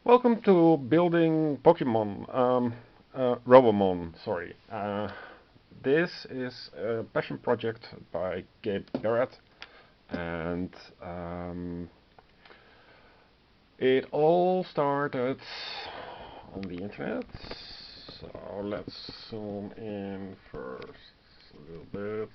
Welcome to building Pokemon, Robomon, sorry. This is a passion project by Gabe and it all started on the internet. So let's zoom in first a little bit.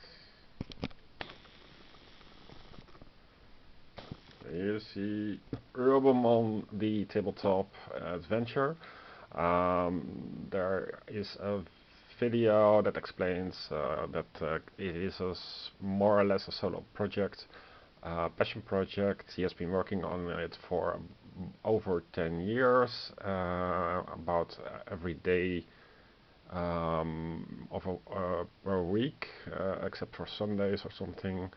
You see Robomon the Tabletop Adventure. There is a video that explains that it is more or less a solo project, passion project. He has been working on it for over 10 years, about every day of a week, except for Sundays or something.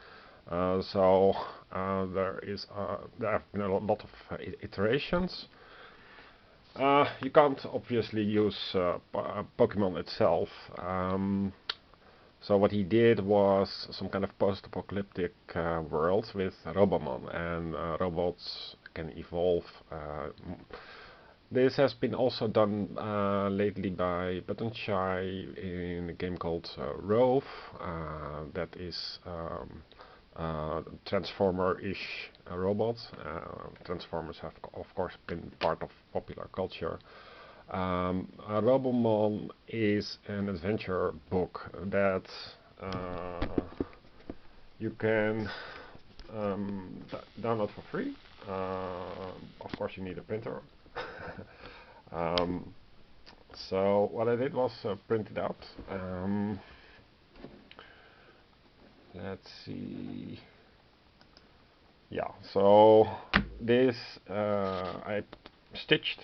There have been a lot of iterations. You can't obviously use Pokemon itself. So what he did was some kind of post-apocalyptic world with Robomon, and robots can evolve. This has been also done lately by Shy in a game called Rove. That is Transformer-ish robot. Transformers have, of course, been part of popular culture. Robomon is an adventure book that you can download for free. Of course, you need a printer. So what I did was print it out. Let's see. Yeah, so this I stitched.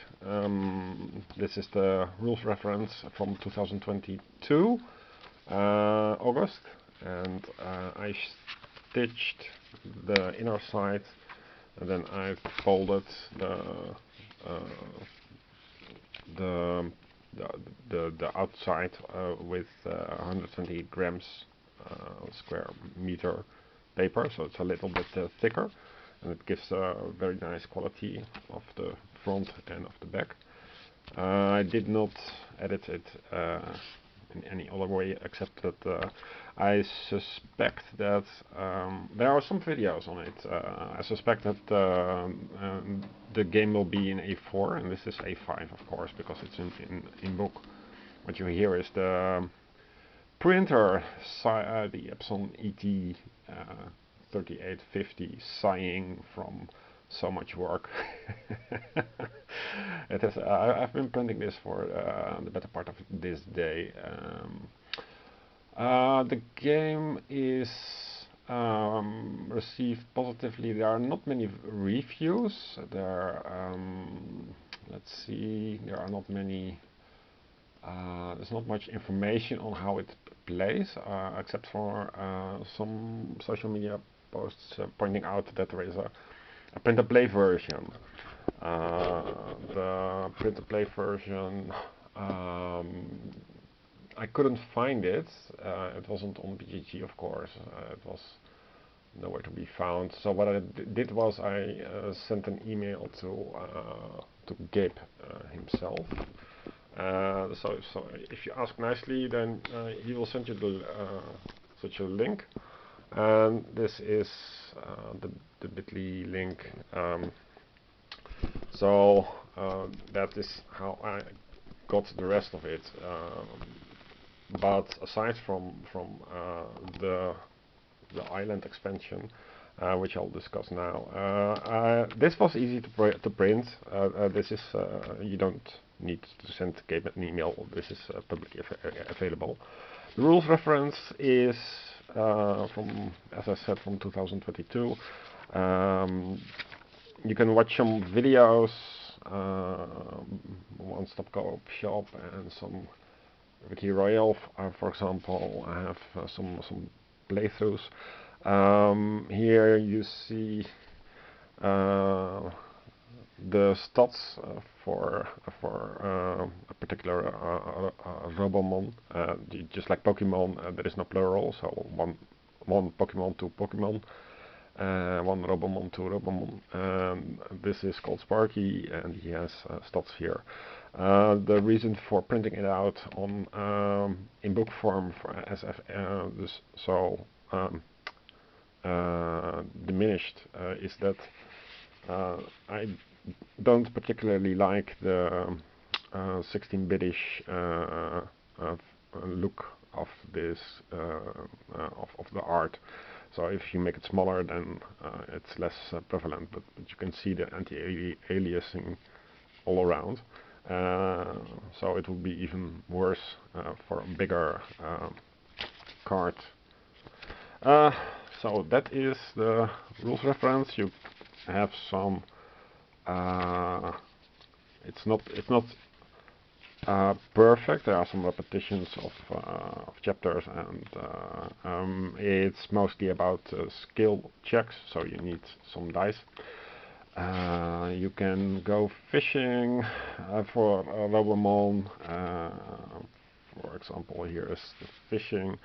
This is the rules reference from 2022 August, and I stitched the inner side, and then I folded the outside with 120 grams square meter paper, so it's a little bit thicker, and it gives a very nice quality of the front and of the back. I did not edit it in any other way, except that I suspect that there are some videos on it. I suspect that the game will be in A4, and this is A5, of course, because it's in book. What you hear is the printer, the Epson ET 3850, sighing from so much work. I've been printing this for the better part of this day. The game is received positively. There are not many reviews. Let's see, there are not many. There's not much information on how it plays, except for some social media posts pointing out that there is a print-and-play version. The print-and-play version, I couldn't find it. It wasn't on BGG, of course. It was nowhere to be found. So what I did was I sent an email to Gabe himself. So if you ask nicely, then he will send you such a link, and this is the bit.ly link. So that is how I got the rest of it. But aside from the island expansion, which I'll discuss now, this was easy to print. This is you don't need to send Gabe an email. This is publicly available. The rules reference is from, as I said, from 2022. You can watch some videos, One Stop Co-op Shop, and some Wiki Royale, for example. I have some playthroughs. Here you see the stats for a particular Robomon. Just like Pokemon, there is no plural, so one Pokemon, two Pokemon. one Robomon, two Robomon. This is called Sparky, and he has stats here. The reason for printing it out on in book form for SF, diminished, is that I don't particularly like the 16-bitish look of this of the art. So if you make it smaller, then it's less prevalent, but you can see the anti-aliasing all around. So it would be even worse for a bigger card. So that is the rules reference. You have some. It's not perfect. There are some repetitions of chapters, and it's mostly about skill checks. So you need some dice. You can go fishing for Robomon. For example, here is the fishing,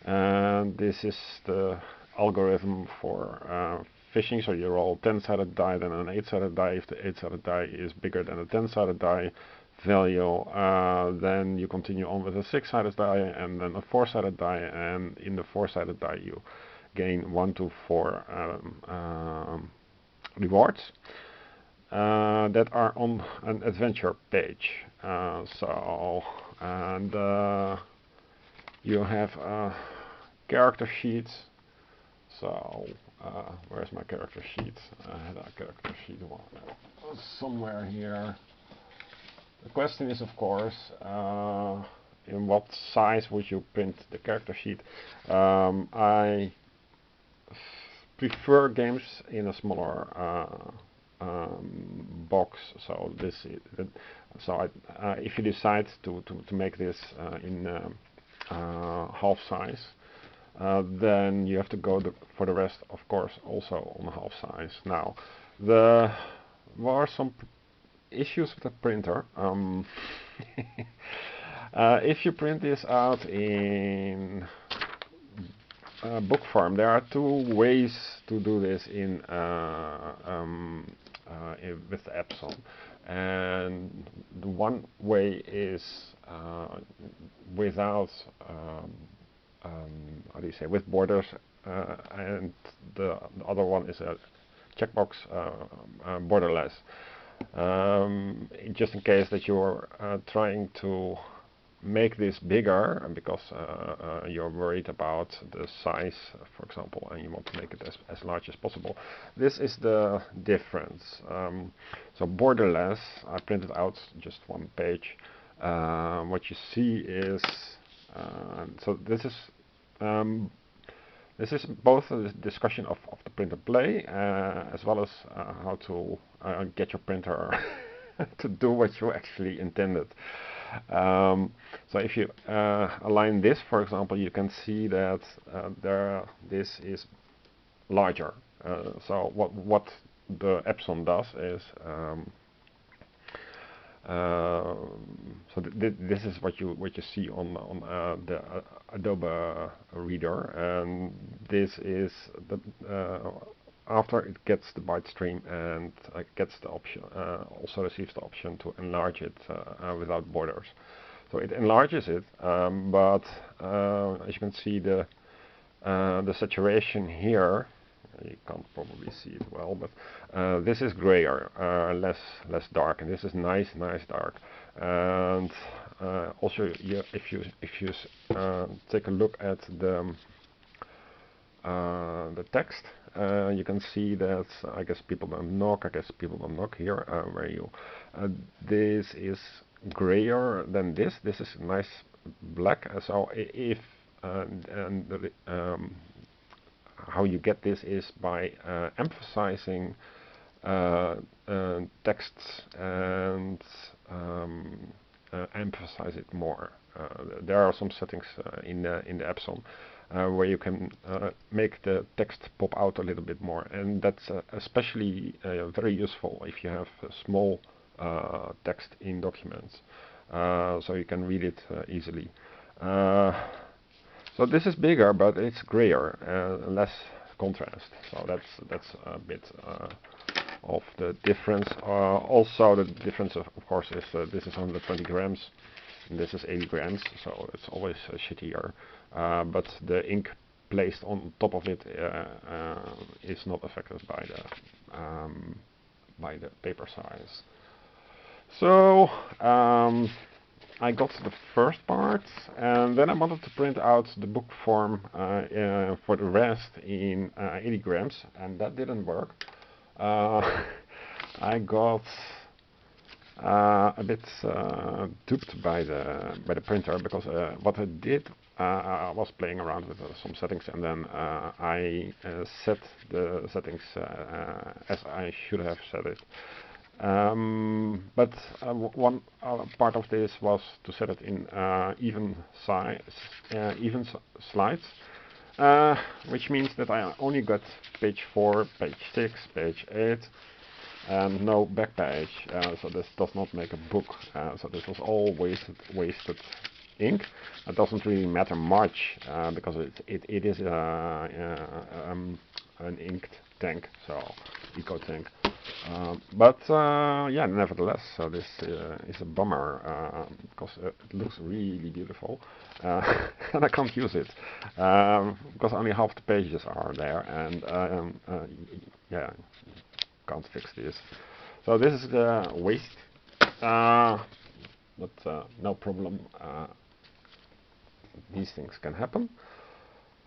and this is the algorithm for fishing. So you roll 10-sided die, then an 8-sided die. If the 8-sided die is bigger than a 10-sided die value, then you continue on with a 6-sided die, and then a 4-sided die, and in the 4-sided die you gain 1 to 4 rewards that are on an adventure page. You have a character sheet. So where's my character sheet? I had a character sheet somewhere here. The question is, of course, in what size would you print the character sheet? I prefer games in a smaller box. So if you decide to make this in half size, then you have to go for the rest, of course, also on half size. Now, there were some issues with the printer. If you print this out in book form, there are two ways to do this with Epson. And the one way is without how do you say, with borders, and the other one is a checkbox borderless. Just in case that you're trying to make this bigger, and because you're worried about the size, for example, and you want to make it as large as possible. This is the difference. So borderless, I printed out just one page. What you see is so this is both a discussion of the print and play, as well as how to get your printer to do what you actually intended. So if you align this, for example, you can see that this is larger. So what the Epson does is this is what you see on the Adobe reader, and this is the after it gets the bytestream and gets the option, also receives the option to enlarge it without borders. So it enlarges it, but as you can see, the saturation here, you can't probably see it well, but this is grayer, less dark, and this is nice dark. And also, if you take a look at the text, you can see that I guess people don't knock here, where you this is grayer than this. This is nice black. So if how you get this is by emphasizing texts and emphasize it more. There are some settings in the Epson where you can make the text pop out a little bit more, and that's especially very useful if you have small text in documents, so you can read it easily. So this is bigger, but it's grayer, less contrast. So that's a bit of the difference. Also, the difference of course is this is 120 grams and this is 80 grams, so it's always shittier. But the ink placed on top of it is not affected by the paper size. So I got the first part, and then I wanted to print out the book form for the rest in 80 grams, and that didn't work. I got a bit duped by the printer, because what I did, I was playing around with some settings, and then I set the settings as I should have set it. But one part of this was to set it in even slides, which means that I only got page 4, page 6, page 8, and no back page. So this does not make a book. So this was all wasted ink. It doesn't really matter much because it is an inked tank, so eco tank. But yeah, nevertheless, so this is a bummer because it looks really beautiful, and I can't use it because only half the pages are there, and yeah, can't fix this. So this is the waste, but no problem. These things can happen.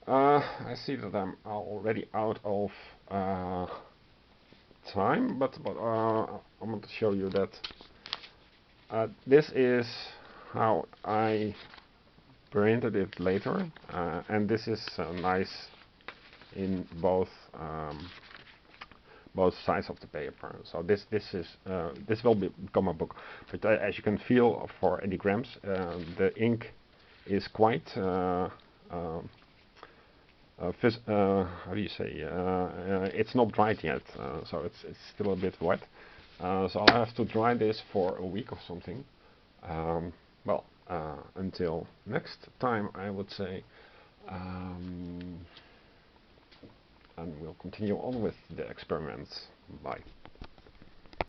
I see that I'm already out of time, but I want to show you that this is how I printed it later, and this is nice in both sides of the paper. So this will become a book, but as you can feel, for 80 grams the ink is quite how do you say, it's not dried yet, so it's still a bit wet, so I'll have to dry this for a week or something. Well, until next time, I would say, and we'll continue on with the experiments. Bye.